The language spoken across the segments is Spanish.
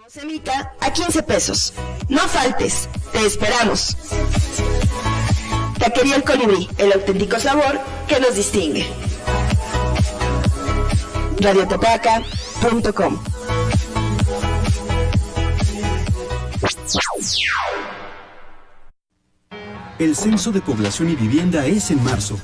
Semita a 15 pesos. No faltes, te esperamos. Taquería El Colibrí, el auténtico sabor que nos distingue. radiotepaca.com. El Censo de Población y Vivienda es en marzo.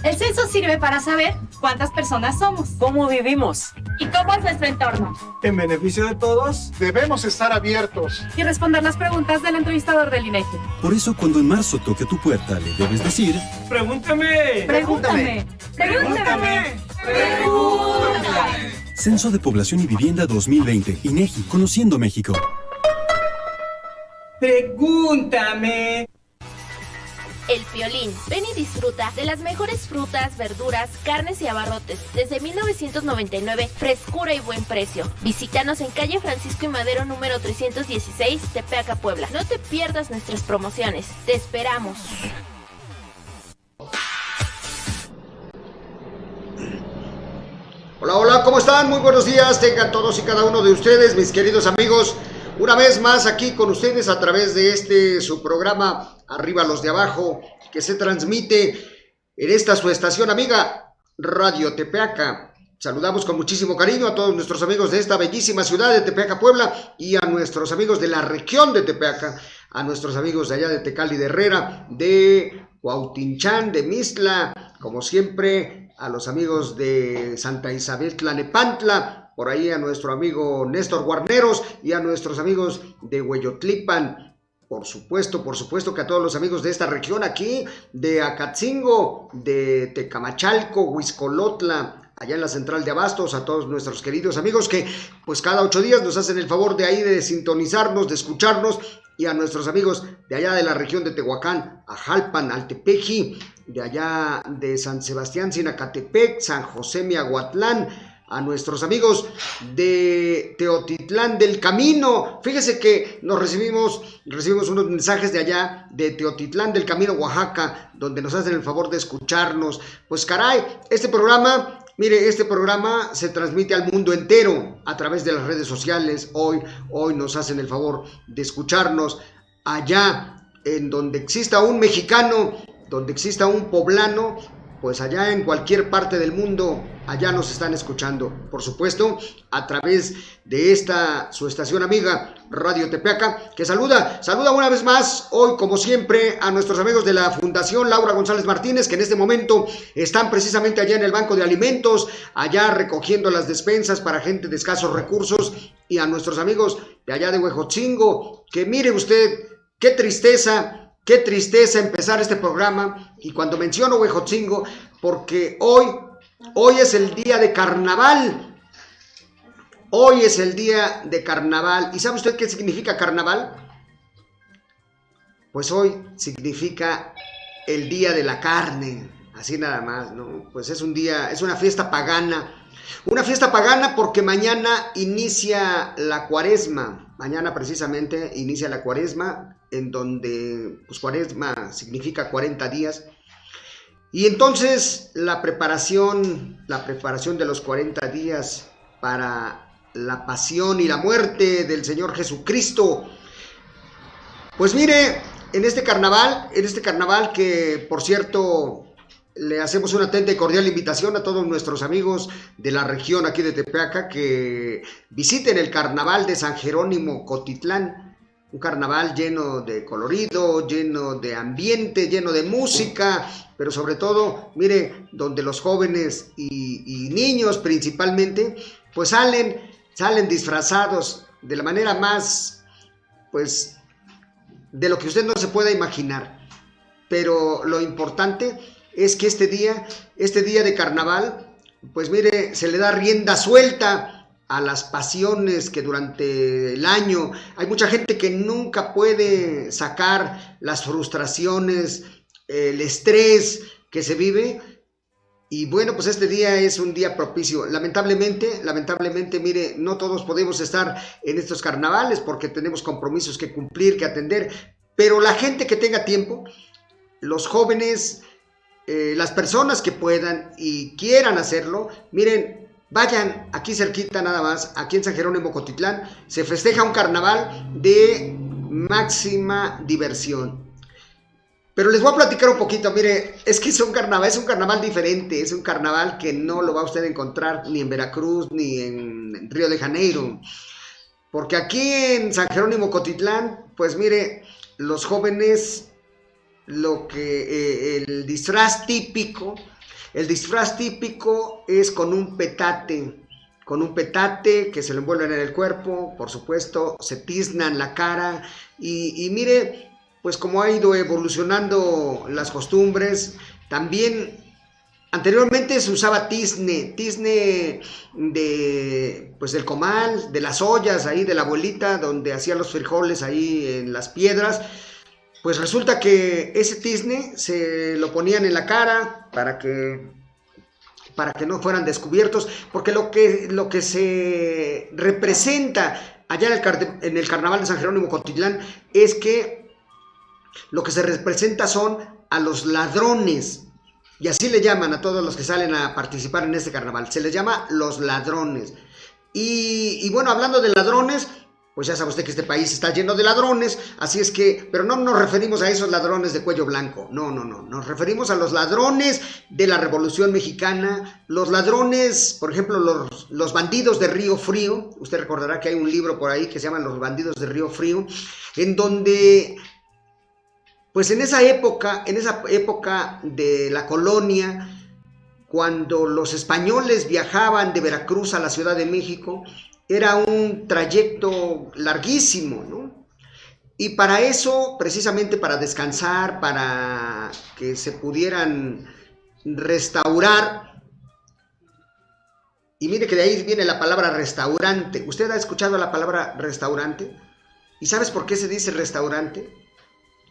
El censo sirve para saber cuántas personas somos, cómo vivimos y cómo es nuestro entorno. En beneficio de todos, debemos estar abiertos y responder las preguntas del entrevistador del INEGI. Por eso, cuando en marzo toque a tu puerta, le debes decir: ¡Pregúntame! ¡Pregúntame! ¡Pregúntame! ¡Pregúntame! Censo de Población y Vivienda 2020. INEGI, Conociendo México. ¡Pregúntame! El Piolín. Ven y disfruta de las mejores frutas, verduras, carnes y abarrotes. Desde 1999, frescura y buen precio. Visítanos en calle Francisco y Madero número 316, Tepeaca, Puebla. No te pierdas nuestras promociones. Te esperamos. Hola, hola, ¿cómo están? Muy buenos días, tengan todos y cada uno de ustedes, mis queridos amigos. Una vez más aquí con ustedes a través de su programa Arriba los de Abajo, que se transmite en esta su estación amiga, Radio Tepeaca. Saludamos con muchísimo cariño a todos nuestros amigos de esta bellísima ciudad de Tepeaca, Puebla, y a nuestros amigos de la región de Tepeaca, a nuestros amigos de allá de Tecali de Herrera, de Cuautinchán, de Mixtla, como siempre, a los amigos de Santa Isabel Tlanepantla, por ahí a nuestro amigo Néstor Guarneros y a nuestros amigos de Hueyotlipan. Por supuesto que a todos los amigos de esta región aquí, de Acatzingo, de Tecamachalco, Huizcolotla, allá en la central de Abastos, a todos nuestros queridos amigos que pues cada 8 días nos hacen el favor de ahí de sintonizarnos, de escucharnos, y a nuestros amigos de allá de la región de Tehuacán, Ajalpan, Altepeji, de allá de San Sebastián, Sinacatepec, San José Miahuatlán, a nuestros amigos de Teotitlán del Camino. Fíjese que recibimos unos mensajes de allá, de Teotitlán del Camino, Oaxaca, donde nos hacen el favor de escucharnos. Pues caray, este programa se transmite al mundo entero a través de las redes sociales. Hoy nos hacen el favor de escucharnos allá en donde exista un mexicano, donde exista un poblano, pues allá en cualquier parte del mundo, allá nos están escuchando, por supuesto, a través de su estación amiga, Radio Tepeaca, que saluda una vez más, hoy como siempre, a nuestros amigos de la Fundación Laura González Martínez, que en este momento están precisamente allá en el Banco de Alimentos, allá recogiendo las despensas para gente de escasos recursos, y a nuestros amigos de allá de Huejotzingo, que mire usted, qué tristeza empezar este programa, y cuando menciono Huejotzingo, porque hoy es el día de carnaval. Hoy es el día de carnaval. ¿Y sabe usted qué significa carnaval? Pues hoy significa el día de la carne, así nada más, ¿no? Pues es una fiesta pagana. Una fiesta pagana porque mañana inicia la cuaresma. Mañana precisamente inicia la cuaresma, en donde pues cuaresma significa 40 días. Y entonces la preparación de los 40 días para la pasión y la muerte del Señor Jesucristo. Pues mire, en este carnaval que por cierto le hacemos una atenta y cordial invitación a todos nuestros amigos de la región aquí de Tepeaca que visiten el carnaval de San Jerónimo Cotitlán. Un carnaval lleno de colorido, lleno de ambiente, lleno de música, pero sobre todo, mire, donde los jóvenes y niños principalmente, pues salen disfrazados de la manera más, pues, de lo que usted no se pueda imaginar. Pero lo importante es que este día de carnaval, pues mire, se le da rienda suelta a las pasiones que durante el año hay mucha gente que nunca puede sacar las frustraciones, el estrés que se vive, y bueno, pues este día es un día propicio. Lamentablemente, mire, no todos podemos estar en estos carnavales porque tenemos compromisos que cumplir, que atender, pero la gente que tenga tiempo, los jóvenes, las personas que puedan y quieran hacerlo, miren, vayan aquí cerquita nada más, aquí en San Jerónimo Cotitlán, se festeja un carnaval de máxima diversión. Pero les voy a platicar un poquito, mire, es que es un carnaval diferente, es un carnaval que no lo va a usted a encontrar ni en Veracruz ni en Río de Janeiro. Porque aquí en San Jerónimo Cotitlán, pues mire, los jóvenes, el disfraz típico es con un petate que se lo envuelven en el cuerpo, por supuesto, se tiznan la cara y mire, pues como ha ido evolucionando las costumbres, también anteriormente se usaba tizne del comal, de las ollas ahí de la abuelita, donde hacía los frijoles ahí en las piedras. Pues resulta que ese tizne se lo ponían en la cara para que no fueran descubiertos, porque lo que se representa allá en el carnaval de San Jerónimo Cotitlán es que lo que se representa son a los ladrones, y así le llaman a todos los que salen a participar en este carnaval, se les llama los ladrones. Y bueno, hablando de ladrones, pues ya sabe usted que este país está lleno de ladrones, así es que, pero no nos referimos a esos ladrones de cuello blanco, no, nos referimos a los ladrones de la Revolución Mexicana, los ladrones, por ejemplo, los bandidos de Río Frío. Usted recordará que hay un libro por ahí que se llama Los bandidos de Río Frío, en donde, pues en esa época de la colonia, cuando los españoles viajaban de Veracruz a la Ciudad de México, era un trayecto larguísimo, ¿no? Y para eso, precisamente para descansar, para que se pudieran restaurar, y mire que de ahí viene la palabra restaurante. ¿Usted ha escuchado la palabra restaurante? ¿Y sabes por qué se dice restaurante?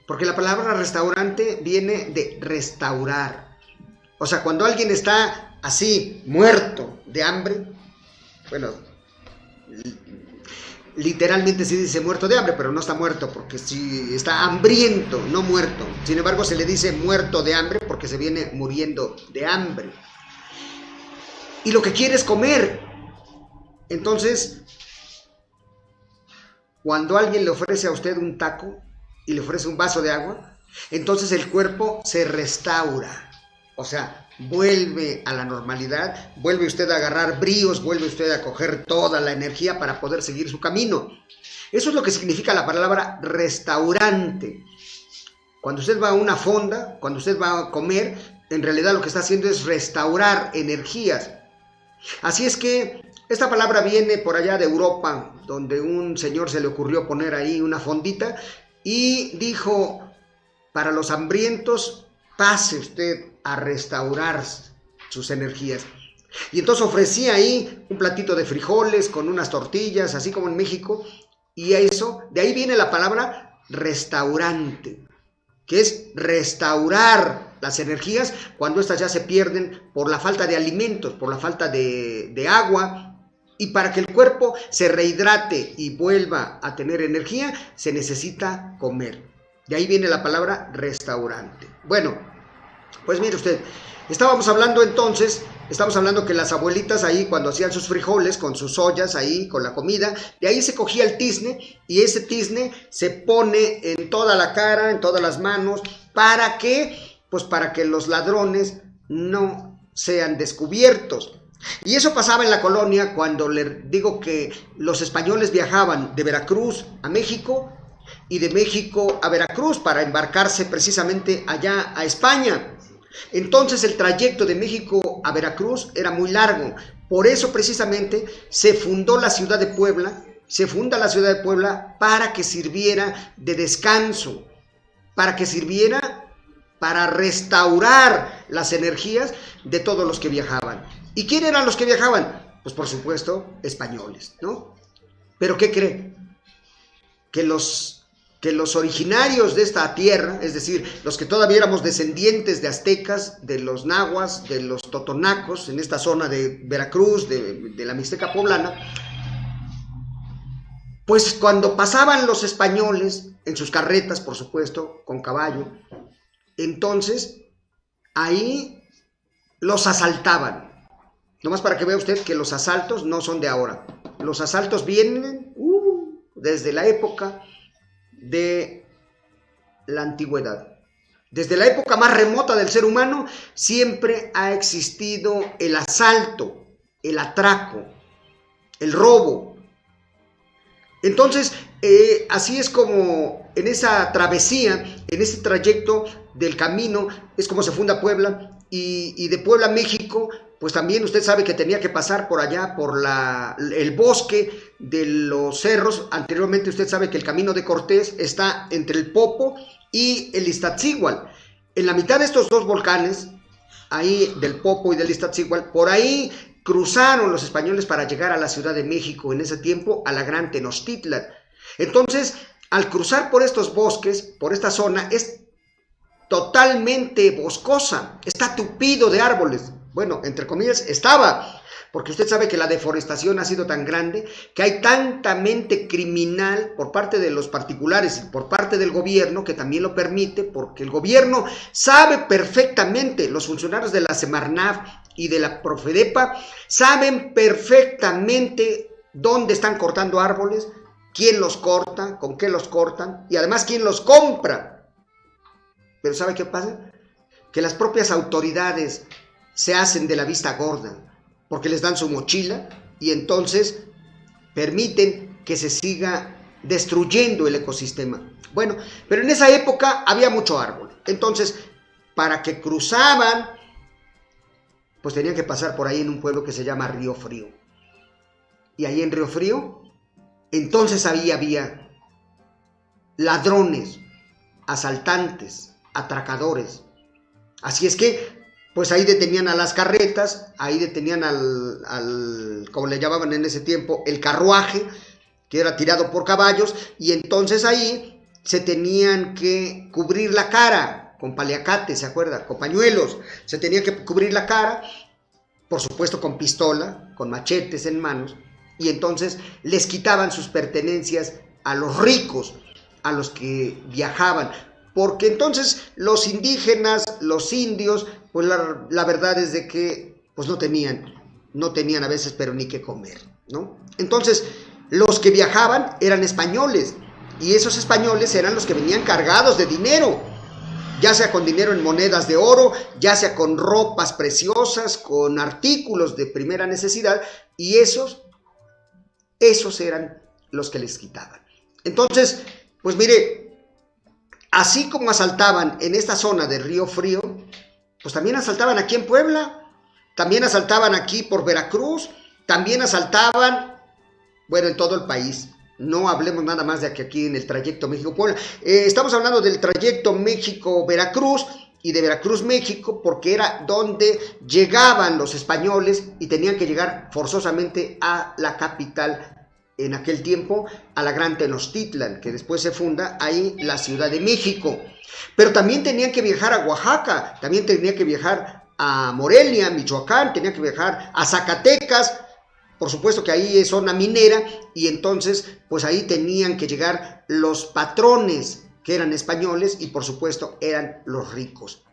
Porque la palabra restaurante viene de restaurar. O sea, cuando alguien está así, muerto de hambre, bueno, literalmente se dice muerto de hambre, pero no está muerto, porque si está hambriento, no muerto. Sin embargo, se le dice muerto de hambre porque se viene muriendo de hambre. Y lo que quiere es comer. Entonces, cuando alguien le ofrece a usted un taco y le ofrece un vaso de agua, entonces el cuerpo se restaura. O sea, vuelve a la normalidad, vuelve usted a agarrar bríos, vuelve usted a coger toda la energía para poder seguir su camino. Eso es lo que significa la palabra restaurante. Cuando usted va a una fonda, cuando usted va a comer, en realidad lo que está haciendo es restaurar energías. Así es que esta palabra viene por allá de Europa, donde un señor se le ocurrió poner ahí una fondita y dijo: para los hambrientos, pase usted a restaurar sus energías. Y entonces ofrecía ahí un platito de frijoles con unas tortillas, así como en México, y eso, de ahí viene la palabra restaurante, que es restaurar las energías cuando éstas ya se pierden por la falta de alimentos, por la falta de agua, y para que el cuerpo se rehidrate y vuelva a tener energía, se necesita comer. De ahí viene la palabra restaurante. Bueno, pues mire usted, estábamos hablando que las abuelitas ahí cuando hacían sus frijoles con sus ollas ahí, con la comida, de ahí se cogía el tizne y ese tizne se pone en toda la cara, en todas las manos, ¿para qué? Pues para que los ladrones no sean descubiertos. Y eso pasaba en la colonia cuando le digo que los españoles viajaban de Veracruz a México y de México a Veracruz para embarcarse precisamente allá a España. Entonces el trayecto de México a Veracruz era muy largo. Por eso precisamente se fundó la ciudad de Puebla. Se funda la ciudad de Puebla para que sirviera de descanso, para que sirviera para restaurar las energías de todos los que viajaban. ¿Y quién eran los que viajaban? Pues por supuesto, españoles, ¿no? Pero ¿qué cree? Que los originarios de esta tierra, es decir, los que todavía éramos descendientes de aztecas, de los nahuas, de los totonacos, en esta zona de Veracruz, de la Mixteca poblana, pues cuando pasaban los españoles, en sus carretas, por supuesto, con caballo, entonces ahí los asaltaban. Nomás para que vea usted que los asaltos no son de ahora. Los asaltos vienen desde la época de la antigüedad. Desde la época más remota del ser humano siempre ha existido el asalto, el atraco, el robo. Entonces, así es como en esa travesía, en ese trayecto del camino, es como se funda Puebla, y de Puebla a México, pues también usted sabe que tenía que pasar por allá, por el bosque de los cerros. Anteriormente usted sabe que el camino de Cortés está entre el Popo y el Iztaccíhuatl. En la mitad de estos dos volcanes, ahí del Popo y del Iztaccíhuatl, por ahí cruzaron los españoles para llegar a la Ciudad de México, en ese tiempo a la Gran Tenochtitlan. Entonces, al cruzar por estos bosques, por esta zona, es totalmente boscosa, está tupido de árboles. Bueno, entre comillas, estaba, porque usted sabe que la deforestación ha sido tan grande que hay tanta mente criminal por parte de los particulares y por parte del gobierno, que también lo permite, porque el gobierno sabe perfectamente, los funcionarios de la Semarnat y de la Profedepa saben perfectamente dónde están cortando árboles, quién los corta, con qué los cortan y además quién los compra. Pero ¿sabe qué pasa? Que las propias autoridades se hacen de la vista gorda, porque les dan su mochila y entonces permiten que se siga destruyendo el ecosistema. Bueno, pero en esa época había mucho árbol. Entonces, para que cruzaban, pues tenían que pasar por ahí en un pueblo que se llama Río Frío. Y ahí en Río Frío, entonces ahí había ladrones, asaltantes, atracadores. Así es que pues ahí detenían a las carretas, ahí detenían al como le llamaban en ese tiempo, el carruaje, que era tirado por caballos, y entonces ahí se tenían que cubrir la cara con paliacate, ¿se acuerda? Con pañuelos, se tenía que cubrir la cara, por supuesto con pistola, con machetes en manos, y entonces les quitaban sus pertenencias a los ricos, a los que viajaban, porque entonces los indígenas, los indios, pues la verdad es de que pues no tenían a veces pero ni qué comer, ¿no? Entonces los que viajaban eran españoles, y esos españoles eran los que venían cargados de dinero, ya sea con dinero en monedas de oro, ya sea con ropas preciosas, con artículos de primera necesidad, y esos eran los que les quitaban. Entonces, pues mire, así como asaltaban en esta zona de Río Frío, pues también asaltaban aquí en Puebla, también asaltaban aquí por Veracruz, también asaltaban, bueno, en todo el país. No hablemos nada más de aquí en el trayecto México-Puebla. Estamos hablando del trayecto México-Veracruz y de Veracruz-México, porque era donde llegaban los españoles y tenían que llegar forzosamente a la capital en aquel tiempo, a la Gran Tenochtitlan, que después se funda ahí la Ciudad de México. Pero también tenían que viajar a Oaxaca, también tenían que viajar a Morelia, Michoacán, tenían que viajar a Zacatecas, por supuesto que ahí es zona minera, y entonces pues ahí tenían que llegar los patrones que eran españoles y por supuesto eran los ricos.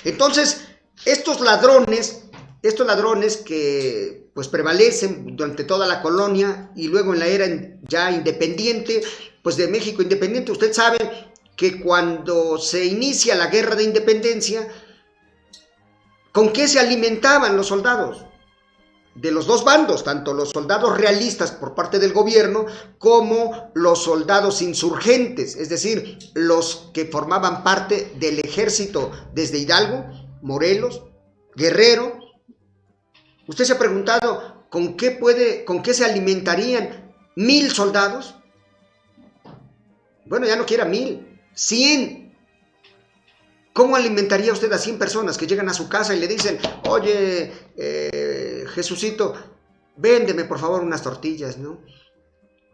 Entonces estos ladrones que pues prevalecen durante toda la colonia y luego en la era ya independiente, pues de México independiente, usted sabe que cuando se inicia la guerra de independencia, ¿con qué se alimentaban los soldados? De los dos bandos, tanto los soldados realistas por parte del gobierno como los soldados insurgentes, es decir, los que formaban parte del ejército desde Hidalgo, Morelos, Guerrero. ¿Usted se ha preguntado con qué se alimentarían 1000 soldados? Bueno, ya no quiera 1000, 100. ¿Cómo alimentaría usted a 100 personas que llegan a su casa y le dicen, oye, Jesucito, véndeme por favor unas tortillas, ¿no?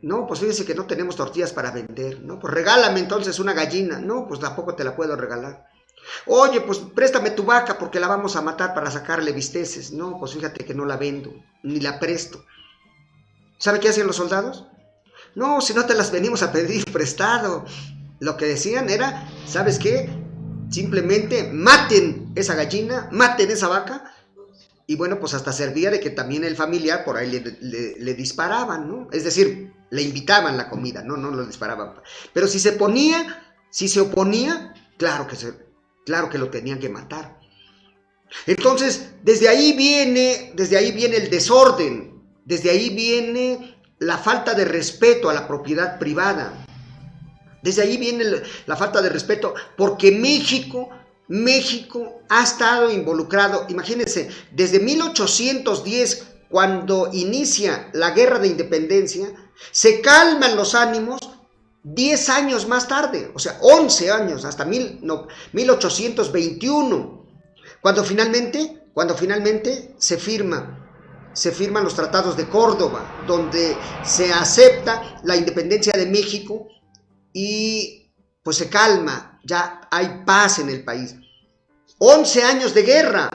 No, pues fíjese que no tenemos tortillas para vender, ¿no? Pues regálame entonces una gallina. No, pues tampoco te la puedo regalar. Oye, pues préstame tu vaca porque la vamos a matar para sacarle bisteces. No, pues fíjate que no la vendo, ni la presto. ¿Sabe qué hacían los soldados? No, si no te las venimos a pedir prestado. Lo que decían era, ¿sabes qué? Simplemente maten esa gallina, maten esa vaca y bueno, pues hasta servía de que también el familiar por ahí le disparaban, ¿no? Es decir, le invitaban la comida, no lo disparaban. Pero si se oponía, claro que lo tenían que matar. Entonces, desde ahí viene el desorden, desde ahí viene la falta de respeto a la propiedad privada. Desde ahí viene la falta de respeto, porque México ha estado involucrado, imagínense, desde 1810, cuando inicia la guerra de independencia, se calman los ánimos 10 años más tarde, o sea, 11 años, hasta 1821, cuando finalmente se firman los tratados de Córdoba, donde se acepta la independencia de México y pues se calma, ya hay paz en el país. 11 años de guerra,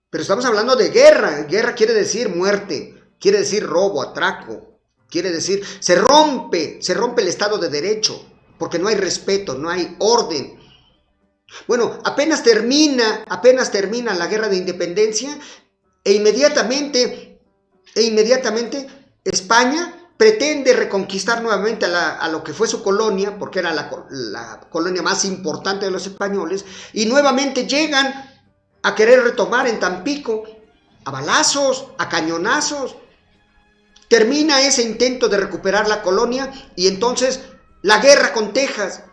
pero estamos hablando de guerra. Guerra quiere decir muerte, quiere decir robo, atraco, quiere decir se rompe el Estado de Derecho, porque no hay respeto, no hay orden. Bueno, apenas termina la guerra de independencia e inmediatamente España pretende reconquistar nuevamente a lo que fue su colonia, porque era la colonia más importante de los españoles, y nuevamente llegan a querer retomar en Tampico, a balazos, a cañonazos. Termina ese intento de recuperar la colonia, y entonces la guerra con Texas,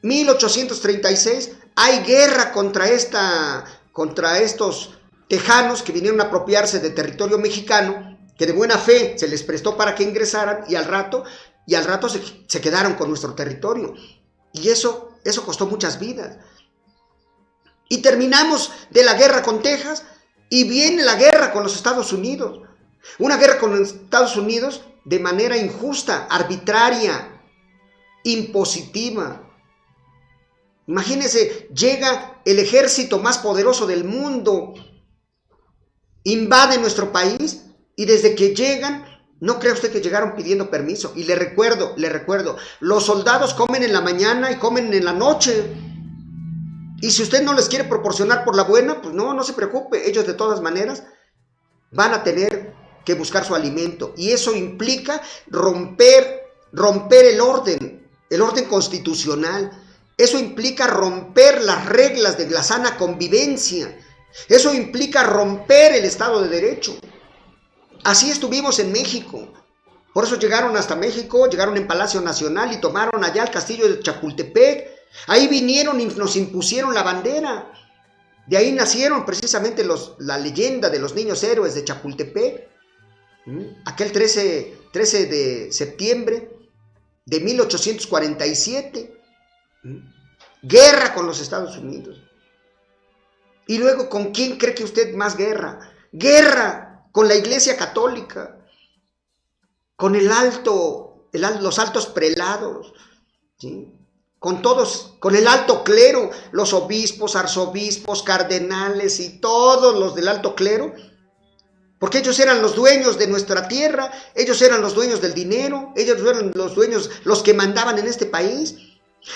1836, hay guerra contra estos tejanos que vinieron a apropiarse de territorio mexicano, que de buena fe se les prestó para que ingresaran, y al rato se quedaron con nuestro territorio. Y eso costó muchas vidas. Y terminamos de la guerra con Texas, y viene la guerra con los Estados Unidos. Una guerra con los Estados Unidos de manera injusta, arbitraria, impositiva. Imagínense, llega el ejército más poderoso del mundo, invade nuestro país, y desde que llegan, no crea usted que llegaron pidiendo permiso. Y le recuerdo, los soldados comen en la mañana y comen en la noche. Y si usted no les quiere proporcionar por la buena, pues no se preocupe. Ellos de todas maneras van a tener que buscar su alimento. Y eso implica romper el orden constitucional. Eso implica romper las reglas de la sana convivencia. Eso implica romper el Estado de Derecho. Así estuvimos en México. Por eso llegaron hasta México, llegaron en Palacio Nacional y tomaron allá el castillo de Chapultepec. Ahí vinieron y nos impusieron la bandera. De ahí nacieron precisamente la leyenda de los niños héroes de Chapultepec. Aquel 13 de septiembre de 1847. Guerra con los Estados Unidos. Y luego, ¿con quién cree que usted más guerra? Guerra con la Iglesia Católica, con los altos prelados, ¿sí? Con todos, con el alto clero, los obispos, arzobispos, cardenales y todos los del alto clero, porque ellos eran los dueños de nuestra tierra, ellos eran los dueños del dinero, ellos eran los dueños, los que mandaban en este país.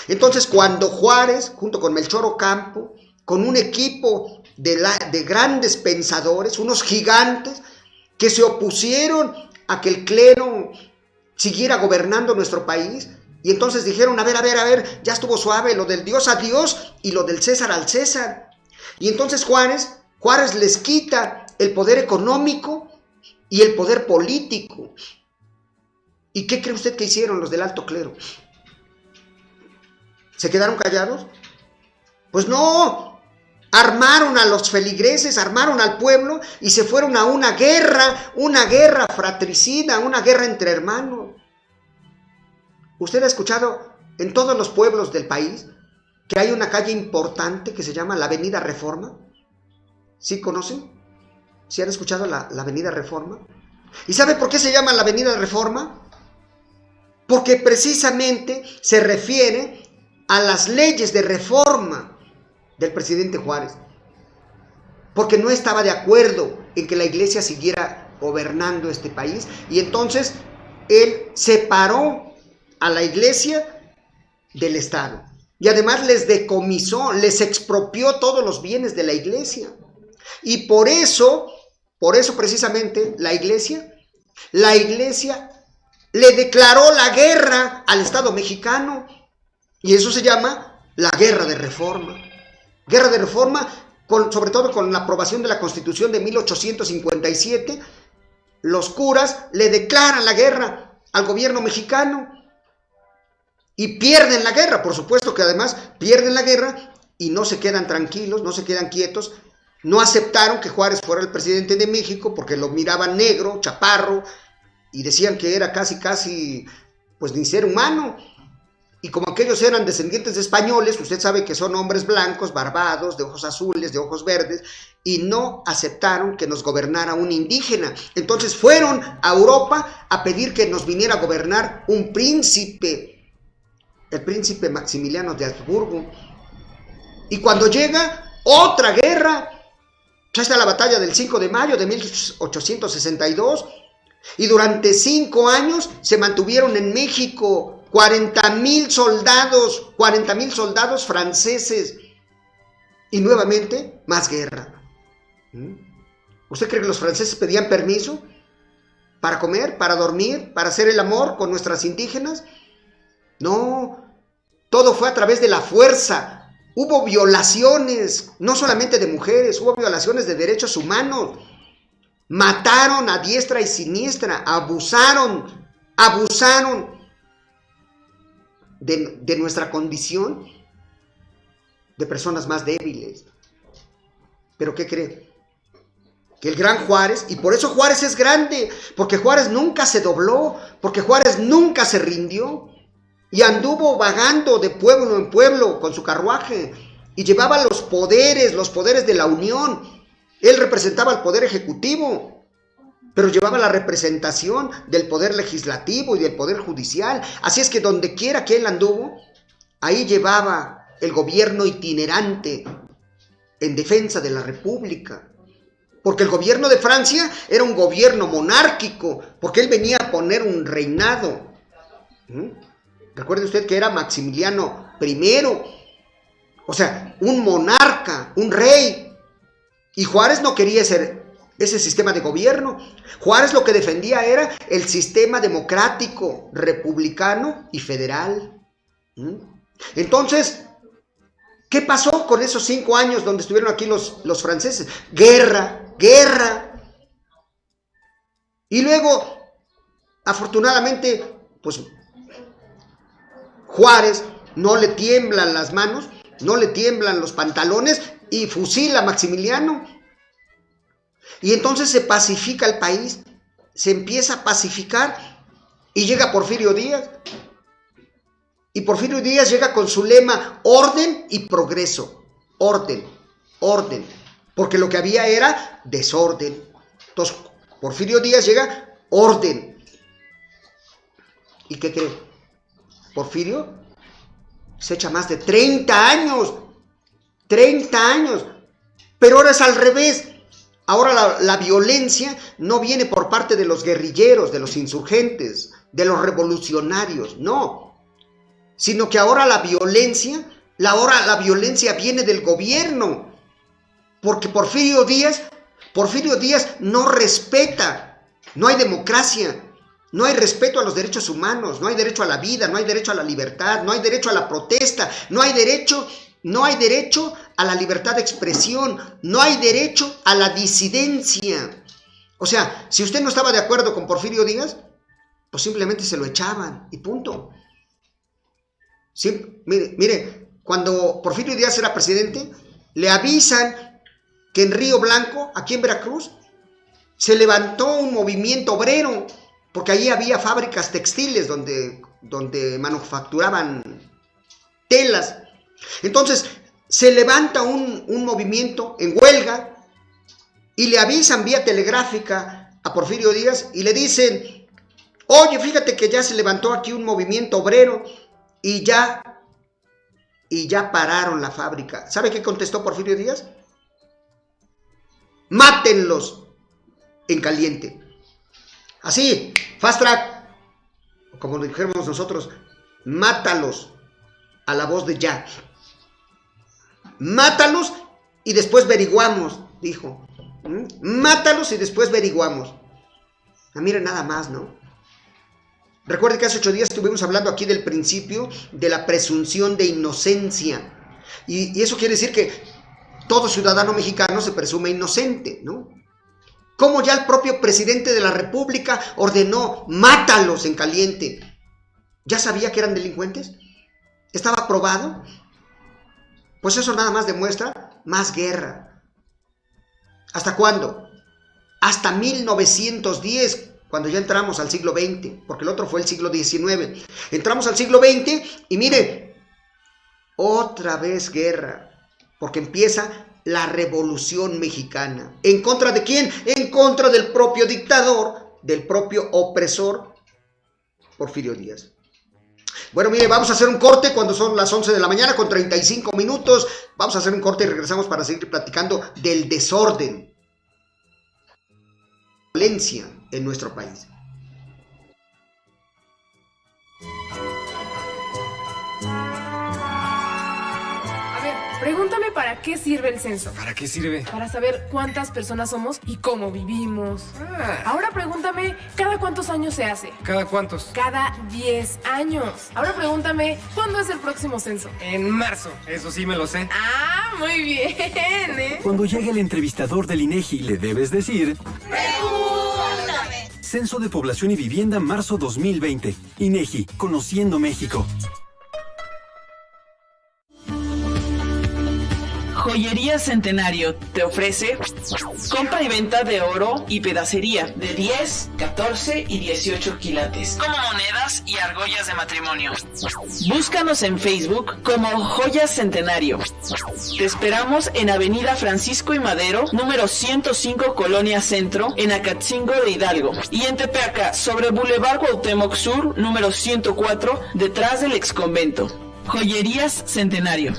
Entonces, cuando Juárez, junto con Melchor Ocampo, con un equipo de grandes pensadores, unos gigantes que se opusieron a que el clero siguiera gobernando nuestro país, y entonces dijeron, a ver, ya estuvo suave, lo del Dios a Dios y lo del César al César. Y entonces Juárez les quita el poder económico y el poder político. ¿Y qué cree usted que hicieron los del alto clero? ¿Se quedaron callados? Pues no. Armaron a los feligreses, armaron al pueblo y se fueron a una guerra fratricida, una guerra entre hermanos. ¿Usted ha escuchado en todos los pueblos del país que hay una calle importante que se llama la Avenida Reforma? ¿Sí conocen? ¿Sí han escuchado la Avenida Reforma? ¿Y sabe por qué se llama la Avenida Reforma? Porque precisamente se refiere a las leyes de reforma del presidente Juárez, porque no estaba de acuerdo en que la iglesia siguiera gobernando este país, y entonces él separó a la iglesia del Estado. y además les decomisó, les expropió todos los bienes de la iglesia. Y por eso precisamente la iglesia le declaró la guerra al Estado mexicano, y eso se llama la Guerra de Reforma. Guerra de Reforma, sobre todo con la aprobación de la Constitución de 1857, los curas le declaran la guerra al gobierno mexicano y pierden la guerra. Por supuesto que además pierden la guerra y no se quedan tranquilos, no se quedan quietos. No aceptaron que Juárez fuera el presidente de México porque lo miraban negro, chaparro, y decían que era casi, pues ni ser humano. Y como aquellos eran descendientes de españoles, usted sabe que son hombres blancos, barbados, de ojos azules, de ojos verdes, y no aceptaron que nos gobernara un indígena. Entonces fueron a Europa a pedir que nos viniera a gobernar un príncipe, el príncipe Maximiliano de Habsburgo. Y cuando llega otra guerra, ya está la batalla del 5 de mayo de 1862, y durante 5 años se mantuvieron en México 40,000 soldados franceses, y nuevamente más guerra. ¿Usted cree que los franceses pedían permiso para comer, para dormir, para hacer el amor con nuestras indígenas? No, todo fue a través de la fuerza. Hubo violaciones, no solamente de mujeres, hubo violaciones de derechos humanos. Mataron a diestra y siniestra, abusaron de nuestra condición de personas más débiles. ¿Pero qué cree? Que el gran Juárez, y por eso Juárez es grande, porque Juárez nunca se dobló, porque Juárez nunca se rindió, y anduvo vagando de pueblo en pueblo con su carruaje, y llevaba los poderes de la Unión. Él representaba el poder ejecutivo, pero llevaba la representación del poder legislativo y del poder judicial. Así es que donde quiera que él anduvo, ahí llevaba el gobierno itinerante en defensa de la República. Porque el gobierno de Francia era un gobierno monárquico, porque él venía a poner un reinado. Recuerde usted que era Maximiliano I, o sea, un monarca, un rey. Y Juárez no quería ese sistema de gobierno. Juárez lo que defendía era el sistema democrático, republicano y federal. Entonces, ¿qué pasó con esos 5 años donde estuvieron aquí los franceses? Guerra. Y luego, afortunadamente, pues Juárez no le tiemblan las manos, no le tiemblan los pantalones y fusila a Maximiliano. Y entonces se pacifica el país, se empieza a pacificar y llega Porfirio Díaz. Y Porfirio Díaz llega con su lema: orden y progreso. Orden. Porque lo que había era desorden. Entonces, Porfirio Díaz llega, orden. ¿Y qué cree? Porfirio se echa más de 30 años. 30 años. Pero ahora es al revés. Ahora la violencia no viene por parte de los guerrilleros, de los insurgentes, de los revolucionarios, no. Sino que ahora la violencia viene del gobierno. Porque Porfirio Díaz no respeta, no hay democracia, no hay respeto a los derechos humanos, no hay derecho a la vida, no hay derecho a la libertad, no hay derecho a la protesta, no hay derecho a la libertad de expresión, no hay derecho a la disidencia. O sea, si usted no estaba de acuerdo con Porfirio Díaz, pues simplemente se lo echaban y punto. Sí, mire, cuando Porfirio Díaz era presidente, le avisan que en Río Blanco, aquí en Veracruz, se levantó un movimiento obrero, porque allí había fábricas textiles donde manufacturaban telas. Entonces, se levanta un movimiento en huelga y le avisan vía telegráfica a Porfirio Díaz y le dicen: oye, fíjate que ya se levantó aquí un movimiento obrero y ya pararon la fábrica. ¿Sabe qué contestó Porfirio Díaz? Mátenlos en caliente. Así, fast track, como lo dijéramos nosotros, mátalos. a la voz de ya. Mátalos y después averiguamos, dijo. Mátalos y después averiguamos. Miren nada más, ¿no? Recuerden que hace 8 días estuvimos hablando aquí del principio de la presunción de inocencia. Y eso quiere decir que todo ciudadano mexicano se presume inocente, ¿no? Como ya el propio presidente de la República ordenó, mátalos en caliente. ¿Ya sabía que eran delincuentes? ¿Estaba probado? Pues eso nada más demuestra más guerra. ¿Hasta cuándo? Hasta 1910, cuando ya entramos al siglo XX, porque el otro fue el siglo XIX. Entramos al siglo XX y mire, otra vez guerra, porque empieza la Revolución Mexicana. ¿En contra de quién? En contra del propio dictador, del propio opresor, Porfirio Díaz. Bueno, mire, vamos a hacer un corte cuando son las 11 de la mañana con 35 minutos. Vamos a hacer un corte y regresamos para seguir platicando del desorden, violencia en nuestro país. Pregúntame para qué sirve el censo. ¿Para qué sirve? Para saber cuántas personas somos y cómo vivimos. Ahora pregúntame, ¿cada cuántos años se hace? ¿Cada cuántos? Cada 10 años. Ahora pregúntame, ¿cuándo es el próximo censo? En marzo, eso sí me lo sé. Ah, muy bien, ¿eh? Cuando llegue el entrevistador del INEGI, le debes decir... ¡Pregúntame! Censo de Población y Vivienda, marzo 2020. INEGI, Conociendo México. Joyería Centenario te ofrece compra y venta de oro y pedacería de 10, 14 y 18 quilates, como monedas y argollas de matrimonio. Búscanos en Facebook como Joyas Centenario. Te esperamos en Avenida Francisco y Madero, número 105, Colonia Centro, en Acatzingo de Hidalgo. Y en Tepeaca, sobre Boulevard Cuauhtémoc Sur, número 104, detrás del exconvento. Joyerías Centenario.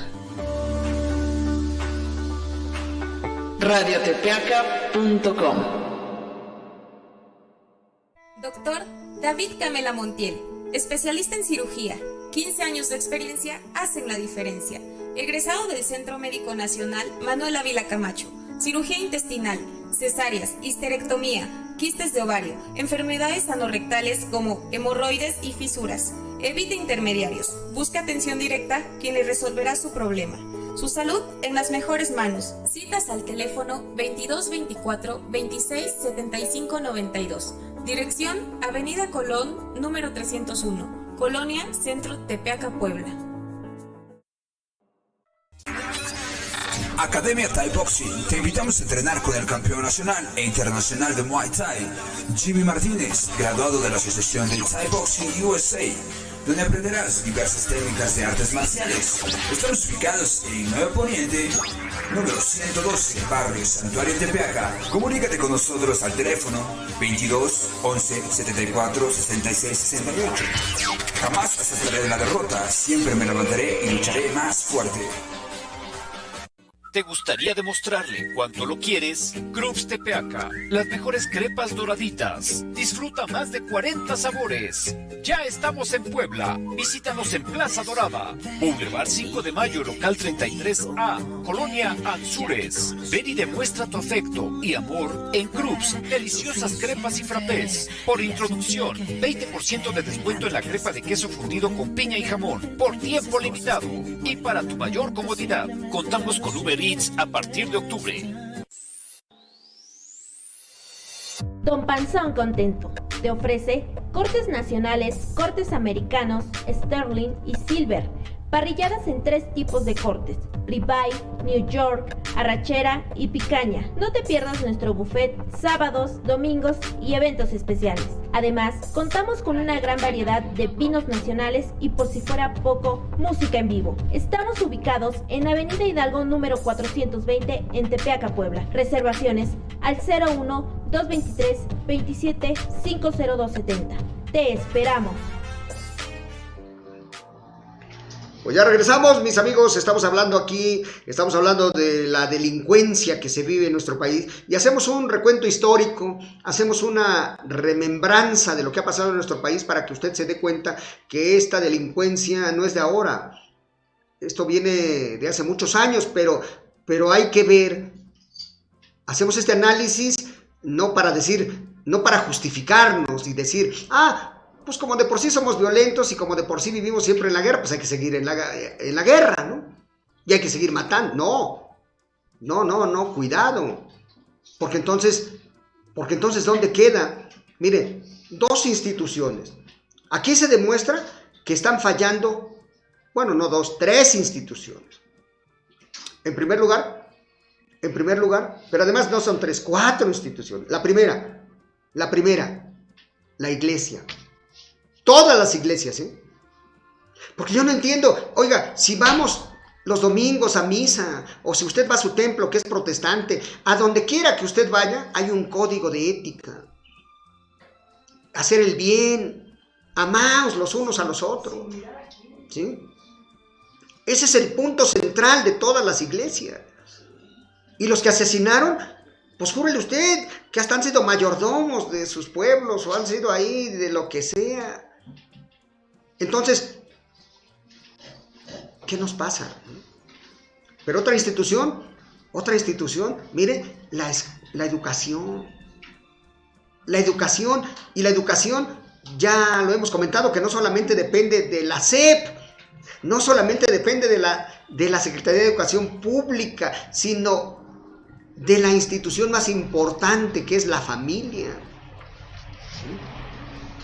radiotepeaca.com. Doctor David Camela Montiel, especialista en cirugía, 15 años de experiencia hacen la diferencia. Egresado del Centro Médico Nacional Manuel Ávila Camacho, cirugía intestinal, cesáreas, histerectomía, quistes de ovario, enfermedades anorrectales como hemorroides y fisuras. Evite intermediarios, busque atención directa quien le resolverá su problema. Su salud en las mejores manos. Citas al teléfono 2224 26 75 92. Dirección Avenida Colón, número 301, Colonia Centro, Tepeaca, Puebla. Academia Thai Boxing. Te invitamos a entrenar con el campeón nacional e internacional de Muay Thai, Jimmy Martínez, graduado de la Asociación de Thai Boxing USA, donde aprenderás diversas técnicas de artes marciales. Estamos ubicados en Nuevo Poniente, número 112, barrio Santuario Tepeaca. Comunícate con nosotros al teléfono 22 11 74 66 68. Jamás aceptaré de la derrota, siempre me levantaré y lucharé más fuerte. ¿Te gustaría demostrarle cuánto lo quieres? Groups Tepeaca, las mejores crepas doraditas. Disfruta más de 40 sabores. Ya estamos en Puebla. Visítanos en Plaza Dorada, Boulevard 5 de Mayo, local 33A, Colonia Anzures. Ven y demuestra tu afecto y amor en Groups, deliciosas crepas y frappés. Por introducción, 20% de descuento en la crepa de queso fundido con piña y jamón, por tiempo limitado. Y para tu mayor comodidad, contamos con Uber Eats a partir de octubre. Don Panzón Contento te ofrece cortes nacionales, cortes americanos, sterling y silver, parrilladas en 3 tipos de cortes: ribeye, New York, arrachera y picaña. No te pierdas nuestro buffet sábados, domingos y eventos especiales. Además, contamos con una gran variedad de vinos nacionales y, por si fuera poco, música en vivo. Estamos ubicados en Avenida Hidalgo número 420 en Tepeaca, Puebla. Reservaciones al 01-223-27-50270. Te esperamos. Pues ya regresamos, mis amigos. Estamos hablando de la delincuencia que se vive en nuestro país y hacemos un recuento histórico, hacemos una remembranza de lo que ha pasado en nuestro país para que usted se dé cuenta que esta delincuencia no es de ahora. Esto viene de hace muchos años, pero hay que ver. Hacemos este análisis no para decir, no para justificarnos y decir, pues como de por sí somos violentos y como de por sí vivimos siempre en la guerra, pues hay que seguir en la guerra, ¿no? Y hay que seguir matando. No, cuidado. Porque entonces, ¿dónde queda? Mire, dos instituciones. Aquí se demuestra que están fallando, bueno, no dos, tres instituciones. En primer lugar, pero además no son tres, cuatro instituciones. La primera, la iglesia. Todas las iglesias, ¿eh? Porque yo no entiendo, oiga, si vamos los domingos a misa, o si usted va a su templo que es protestante, a donde quiera que usted vaya, hay un código de ética. Hacer el bien, amaos los unos a los otros, ¿sí? Ese es el punto central de todas las iglesias. Y los que asesinaron, pues júrele usted que hasta han sido mayordomos de sus pueblos, o han sido ahí de lo que sea. Entonces, ¿qué nos pasa? Pero otra institución, mire, la educación. La educación, ya lo hemos comentado, que no solamente depende de la SEP, no solamente depende de la Secretaría de Educación Pública, sino de la institución más importante, que es la familia.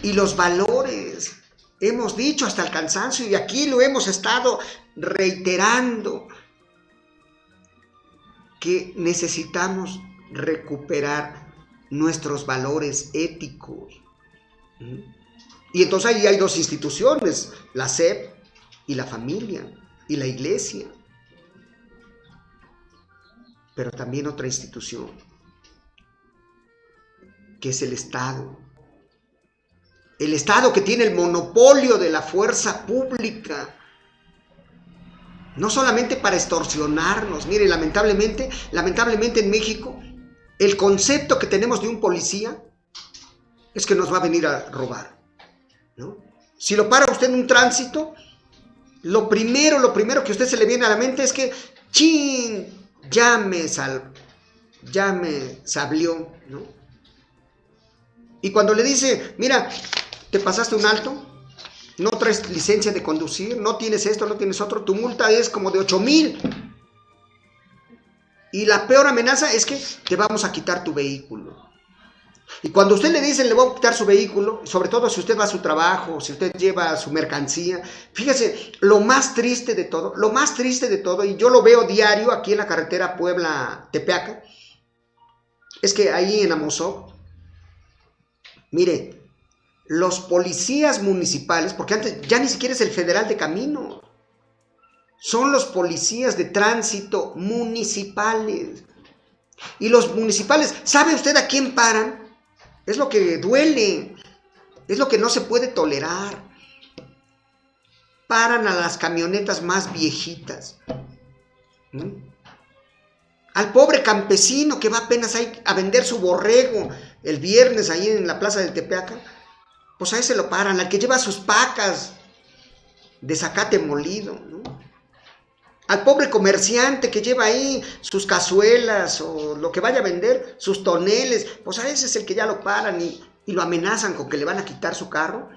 Y los valores. Hemos dicho hasta el cansancio, y aquí lo hemos estado reiterando, que necesitamos recuperar nuestros valores éticos. Y entonces ahí hay dos instituciones, la SEP y la familia y la iglesia. Pero también otra institución, que es el Estado. El Estado, que tiene el monopolio de la fuerza pública, no solamente para extorsionarnos. Mire, lamentablemente en México, el concepto que tenemos de un policía es que nos va a venir a robar, ¿no? Si lo para usted en un tránsito, lo primero que a usted se le viene a la mente es que, ya me sablió, ¿no? Y cuando le dice, mira, te pasaste un alto, no traes licencia de conducir, no tienes esto, no tienes otro, tu multa es como de 8,000. Y la peor amenaza es que te vamos a quitar tu vehículo. Y cuando usted le dice, le voy a quitar su vehículo, sobre todo si usted va a su trabajo, si usted lleva su mercancía, fíjese, lo más triste de todo, y yo lo veo diario aquí en la carretera Puebla-Tepeaca, es que ahí en Amozoc, mire, los policías municipales, porque antes ya ni siquiera es el federal de camino, son los policías de tránsito municipales. Y los municipales, ¿sabe usted a quién paran? Es lo que duele, es lo que no se puede tolerar. Paran a las camionetas más viejitas. Al pobre campesino que va apenas ahí a vender su borrego el viernes ahí en la plaza del Tepeaca, pues ahí se lo paran. Al que lleva sus pacas de zacate molido, ¿no? Al pobre comerciante que lleva ahí sus cazuelas o lo que vaya a vender, sus toneles, pues a ese es el que ya lo paran y lo amenazan con que le van a quitar su carro.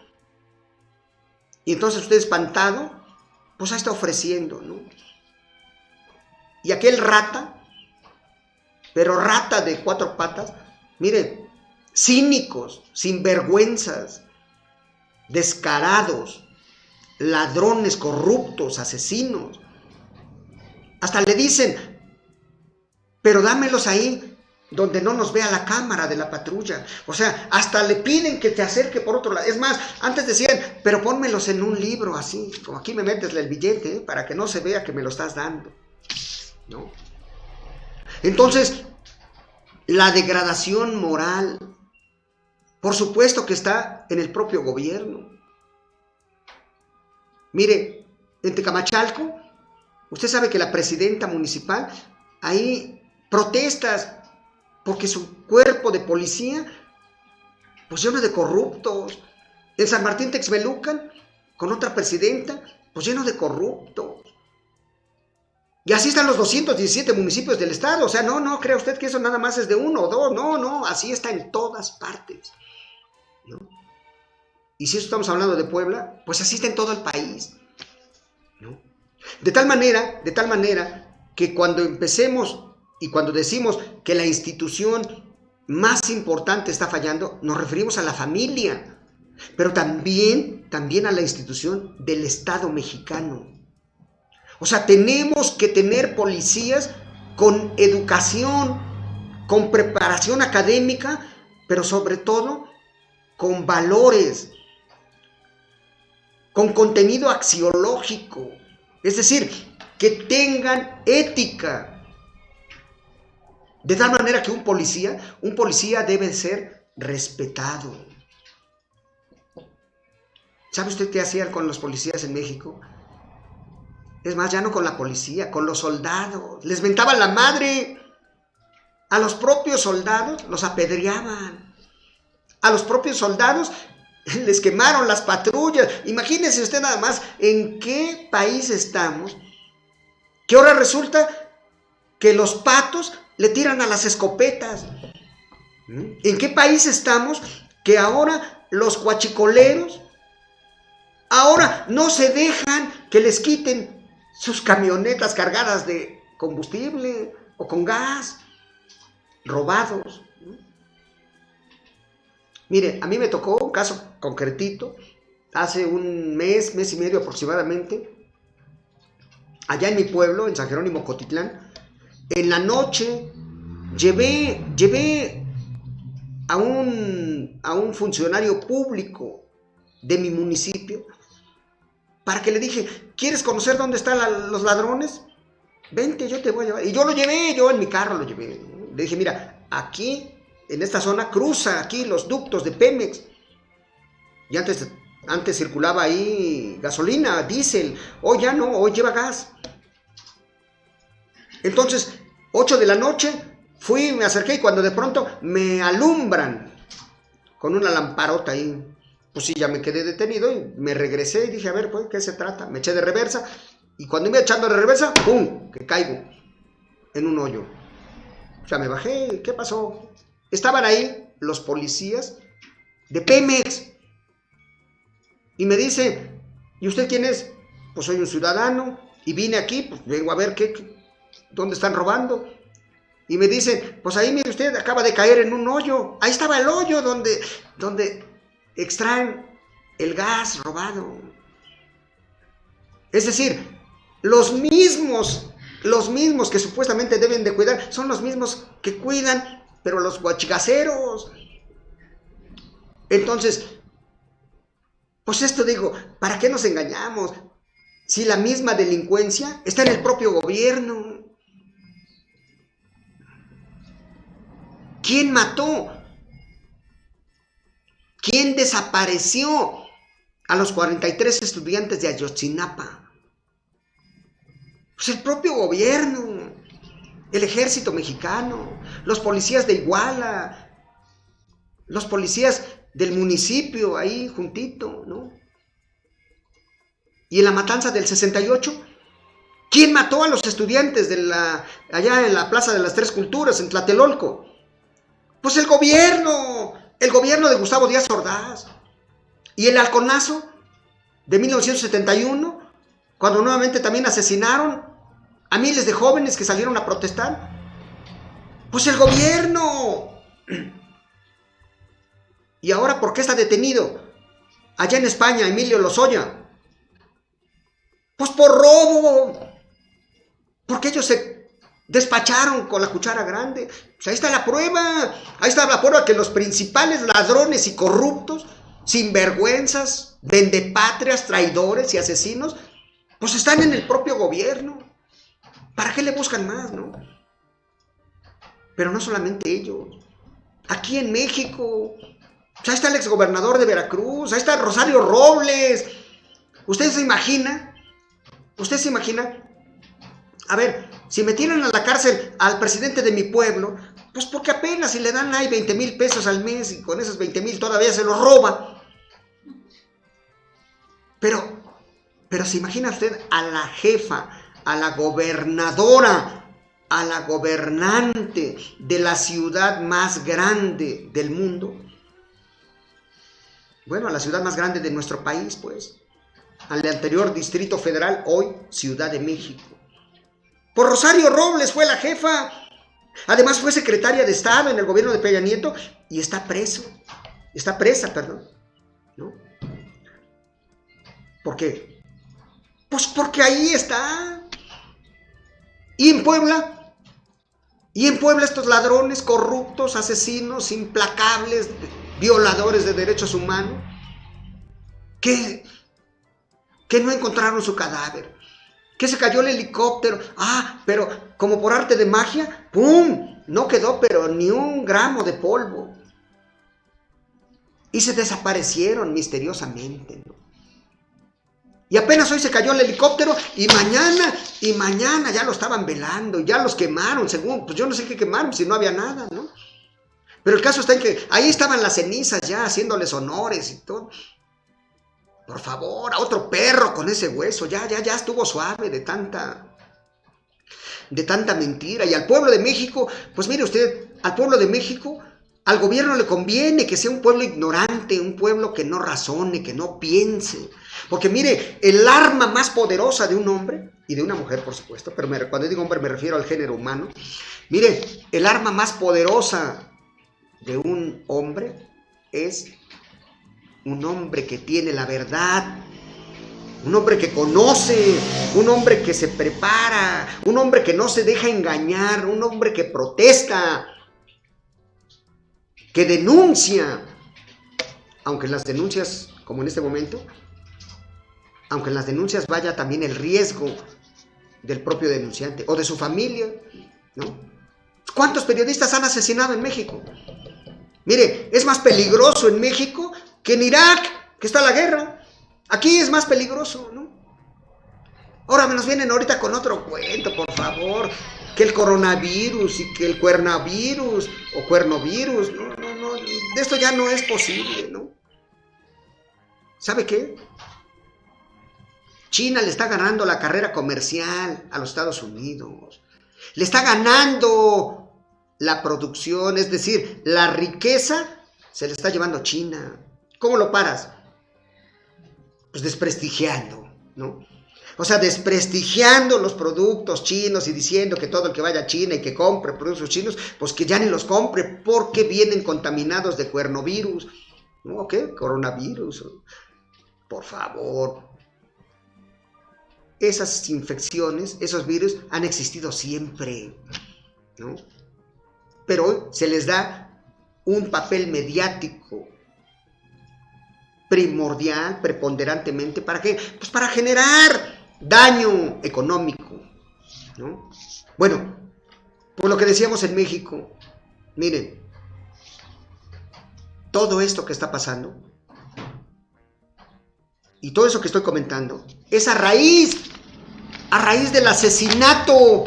Y entonces usted espantado, pues ahí está ofreciendo, ¿no? Y aquel rata, pero rata de 4 patas, mire, cínicos, sinvergüenzas, descarados, ladrones, corruptos, asesinos. Hasta le dicen, pero dámelos ahí donde no nos vea la cámara de la patrulla. O sea, hasta le piden que te acerque por otro lado. Es más, antes decían, pero pónmelos en un libro así, como aquí me metes el billete, para que no se vea que me lo estás dando, ¿no? Entonces, la degradación moral, por supuesto que está en el propio gobierno. Mire, en Tecamachalco, usted sabe que la presidenta municipal, ahí protestas porque su cuerpo de policía, pues lleno de corruptos. En San Martín Texmelucan, con otra presidenta, pues lleno de corruptos. Y así están los 217 municipios del estado. O sea, no crea usted que eso nada más es de uno o dos. No, así está en todas partes, ¿no? Y si eso estamos hablando de Puebla, pues así está en todo el país, ¿no? De tal manera que cuando empecemos y cuando decimos que la institución más importante está fallando, nos referimos a la familia, pero también a la institución del Estado mexicano. O sea, tenemos que tener policías con educación, con preparación académica, pero sobre todo con valores, con contenido axiológico, es decir, que tengan ética. De tal manera que un policía debe ser respetado. ¿Sabe usted qué hacían con los policías en México? Es más, ya no con la policía, con los soldados. Les mentaban la madre. A los propios soldados los apedreaban. A los propios soldados les quemaron las patrullas. Imagínese usted nada más en qué país estamos, que ahora resulta que los patos le tiran a las escopetas. ¿En qué país estamos que ahora los guachicoleros ahora no se dejan que les quiten sus camionetas cargadas de combustible o con gas, robados? Mire, a mí me tocó un caso concretito hace un mes y medio aproximadamente, allá en mi pueblo, en San Jerónimo, Cotitlán. En la noche llevé a un funcionario público de mi municipio para que le dije, ¿quieres conocer dónde están los ladrones? Vente, yo te voy a llevar. Y yo lo llevé, yo en mi carro lo llevé. Le dije, mira, aquí, en esta zona, cruza aquí los ductos de Pemex. Y antes circulaba ahí gasolina, diésel. Hoy ya no, hoy lleva gas. Entonces, 8 de la noche, fui, me acerqué y cuando de pronto me alumbran con una lamparota ahí, pues sí, ya me quedé detenido y me regresé y dije, a ver, pues, ¿qué se trata? Me eché de reversa y cuando me iba echando de reversa, ¡pum!, que caigo en un hoyo. O sea, me bajé, ¿qué pasó? Estaban ahí los policías de Pemex y me dice, ¿y usted quién es? Pues soy un ciudadano y vine aquí, pues vengo a ver dónde están robando. Y me dice, pues ahí mire usted, acaba de caer en un hoyo. Ahí estaba el hoyo donde extraen el gas robado. Es decir, los mismos que supuestamente deben de cuidar, son los mismos que cuidan, pero los guachigaceros. Entonces, pues esto digo, ¿para qué nos engañamos? Si la misma delincuencia está en el propio gobierno. ¿Quién mató? ¿Quién desapareció a los 43 estudiantes de Ayotzinapa? Pues el propio gobierno, el ejército mexicano, los policías de Iguala, los policías del municipio ahí juntito, ¿no? Y en la matanza del 68, ¿quién mató a los estudiantes allá en la Plaza de las Tres Culturas, en Tlatelolco? Pues el gobierno de Gustavo Díaz Ordaz. Y el halconazo de 1971, cuando nuevamente también asesinaron a miles de jóvenes que salieron a protestar. Pues el gobierno. ¿Y ahora por qué está detenido allá en España Emilio Lozoya? Pues por robo. Porque ellos se despacharon con la cuchara grande. Pues ahí está la prueba. Ahí está la prueba que los principales ladrones y corruptos, sinvergüenzas, vendepatrias, traidores y asesinos, pues están en el propio gobierno. ¿Para qué le buscan más, no? Pero no solamente ellos. Aquí en México, pues ahí está el exgobernador de Veracruz, ahí está Rosario Robles. ¿Usted se imagina? A ver, si metieran a la cárcel al presidente de mi pueblo, pues porque apenas si le dan ahí 20,000 pesos al mes y con esos 20,000 todavía se los roba. Pero se imagina usted a la jefa, a la gobernadora, a la gobernante de la ciudad más grande del mundo. Bueno, a la ciudad más grande de nuestro país, pues. Al anterior Distrito Federal, hoy Ciudad de México. Por Rosario Robles fue la jefa. Además fue secretaria de Estado en el gobierno de Peña Nieto y está presa, ¿no? ¿Por qué? Pues porque ahí está. ¿Y en Puebla? Estos ladrones, corruptos, asesinos, implacables, violadores de derechos humanos, que no encontraron su cadáver, que se cayó el helicóptero, pero como por arte de magia, ¡pum!, no quedó pero ni un gramo de polvo, y se desaparecieron misteriosamente, ¿no? Y apenas hoy se cayó el helicóptero y mañana ya lo estaban velando, ya los quemaron, según, pues yo no sé qué quemaron, si no había nada, ¿no? Pero el caso está en que ahí estaban las cenizas ya haciéndoles honores y todo. Por favor, a otro perro con ese hueso, ya estuvo suave de tanta mentira. Y al pueblo de México, pues mire usted, al pueblo de México, al gobierno le conviene que sea un pueblo ignorante, un pueblo que no razone, que no piense. Porque mire, el arma más poderosa de un hombre, y de una mujer por supuesto, pero cuando digo hombre me refiero al género humano, mire, el arma más poderosa de un hombre es un hombre que tiene la verdad, un hombre que conoce, un hombre que se prepara, un hombre que no se deja engañar, un hombre que protesta, que denuncia, aunque en las denuncias, como en este momento, aunque en las denuncias vaya también el riesgo del propio denunciante o de su familia, ¿no? ¿Cuántos periodistas han asesinado en México? Mire, es más peligroso en México que en Irak, que está la guerra. Aquí es más peligroso, ¿no? Ahora nos vienen ahorita con otro cuento, por favor, que el coronavirus y que el cuernavirus o cuernovirus, no, de esto ya no es posible, ¿no? ¿Sabe qué? China le está ganando la carrera comercial a los Estados Unidos, le está ganando la producción, es decir, la riqueza se le está llevando a China. ¿Cómo lo paras? Pues desprestigiando, ¿no? O sea, desprestigiando los productos chinos y diciendo que todo el que vaya a China y que compre productos chinos, pues que ya ni los compre porque vienen contaminados de cuernovirus. ¿No? ¿Qué? Coronavirus. Por favor. Esas infecciones, esos virus han existido siempre, ¿no? Pero hoy se les da un papel mediático primordial, preponderantemente. ¿Para qué? Pues para generar daño económico, ¿no? Bueno, por lo que decíamos en México, miren, todo esto que está pasando y todo eso que estoy comentando es a raíz del asesinato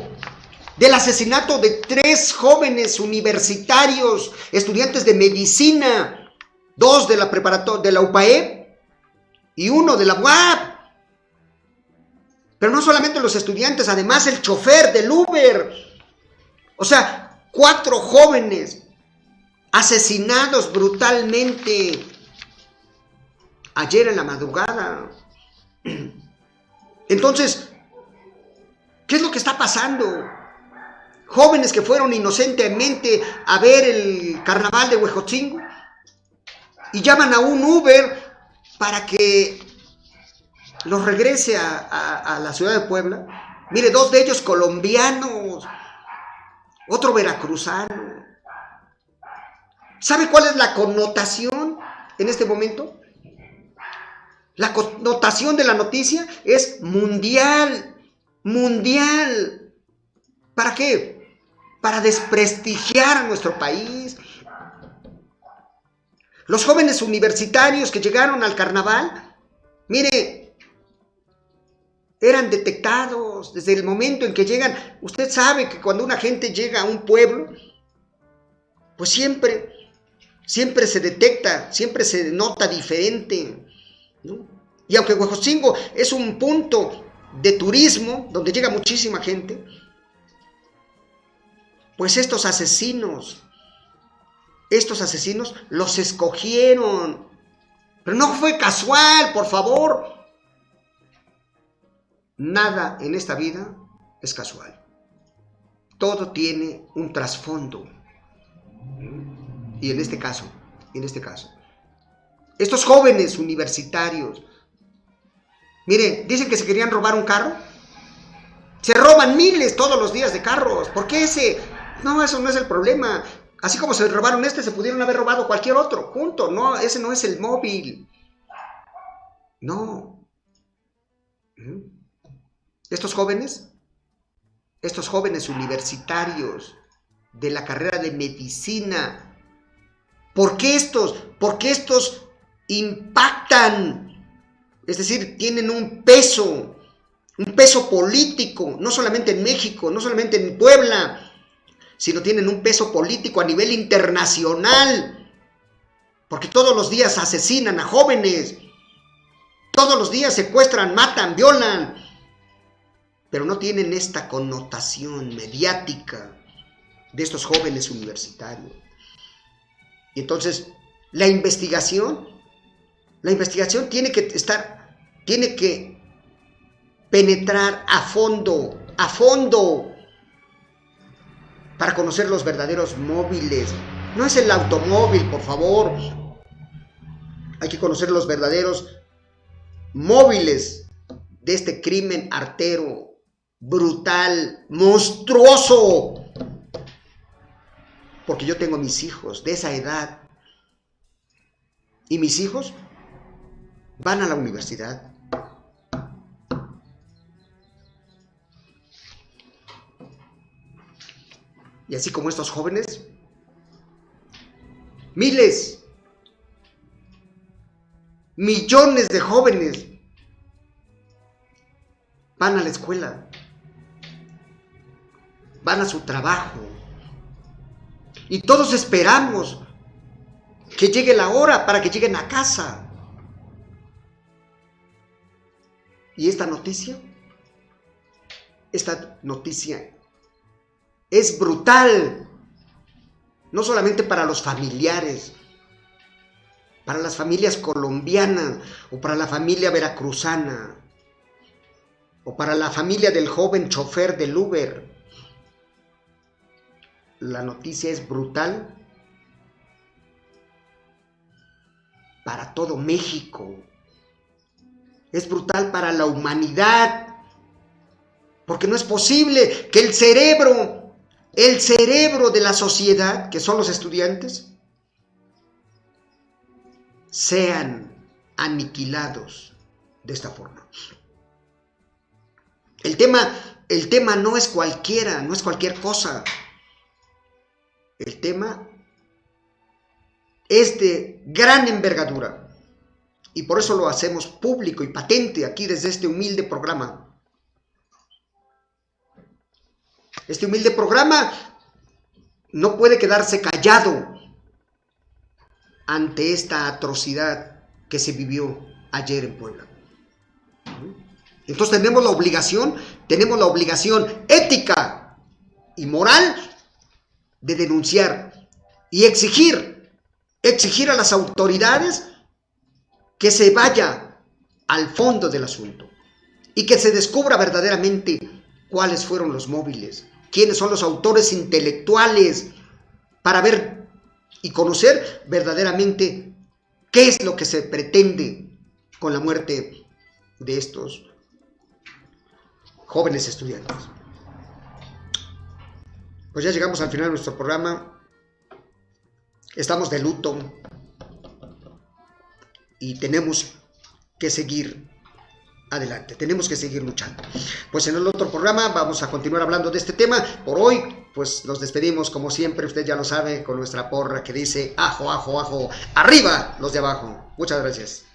de 3 jóvenes universitarios, estudiantes de medicina, 2 de la preparatoria, de la UPAE y 1 de la UAP. Pero no solamente los estudiantes, además el chofer del Uber. O sea, 4 jóvenes asesinados brutalmente ayer en la madrugada. Entonces, ¿qué es lo que está pasando? Jóvenes que fueron inocentemente a ver el carnaval de Huejotzingo y llaman a un Uber para que los regrese a la ciudad de Puebla. Mire, 2 de ellos colombianos, otro veracruzano. ¿Sabe cuál es la connotación en este momento? La connotación de la noticia es mundial. ¿Para qué? Para desprestigiar a nuestro país. Los jóvenes universitarios que llegaron al carnaval, mire, eran detectados desde el momento en que llegan. Usted sabe que cuando una gente llega a un pueblo, pues siempre se detecta, siempre se nota diferente, ¿no? Y aunque Huejotzingo es un punto de turismo, donde llega muchísima gente, pues estos asesinos los escogieron. Pero no fue casual, por favor. Nada en esta vida es casual. Todo tiene un trasfondo. Y en este caso, estos jóvenes universitarios, miren, dicen que se querían robar un carro. Se roban miles todos los días de carros. ¿Por qué ese? No, eso no es el problema. Así como se robaron se pudieron haber robado cualquier otro. Punto. No, ese no es el móvil. No. Estos jóvenes universitarios de la carrera de medicina, ¿por qué estos impactan? Es decir, tienen un peso político, no solamente en México, no solamente en Puebla, sino tienen un peso político a nivel internacional, porque todos los días asesinan a jóvenes, todos los días secuestran, matan, violan, pero no tienen esta connotación mediática de estos jóvenes universitarios. Y entonces, la investigación tiene que penetrar a fondo, para conocer los verdaderos móviles. No es el automóvil, por favor. Hay que conocer los verdaderos móviles de este crimen artero, brutal, monstruoso. Porque yo tengo mis hijos de esa edad. Y mis hijos van a la universidad. Y así como estos jóvenes, miles, millones de jóvenes van a la escuela, van a su trabajo, y todos esperamos que llegue la hora para que lleguen a casa. Y esta noticia es brutal, no solamente para los familiares, para las familias colombianas, o para la familia veracruzana, o para la familia del joven chofer del Uber. La noticia es brutal para todo México, es brutal para la humanidad, porque no es posible que el cerebro de la sociedad, que son los estudiantes, sean aniquilados de esta forma. El tema no es cualquiera, no es cualquier cosa. El tema es de gran envergadura, y por eso lo hacemos público y patente aquí desde este humilde programa. Este humilde programa no puede quedarse callado ante esta atrocidad que se vivió ayer en Puebla. Entonces tenemos la obligación ética y moral de denunciar y exigir a las autoridades que se vaya al fondo del asunto y que se descubra verdaderamente cuáles fueron los móviles, quiénes son los autores intelectuales, para ver y conocer verdaderamente qué es lo que se pretende con la muerte de estos jóvenes estudiantes. Pues ya llegamos al final de nuestro programa. Estamos de luto y tenemos que seguir adelante, tenemos que seguir luchando. Pues en el otro programa vamos a continuar hablando de este tema. Por hoy, pues nos despedimos como siempre, usted ya lo sabe, con nuestra porra que dice: ajo, ajo, ajo, arriba los de abajo. Muchas gracias.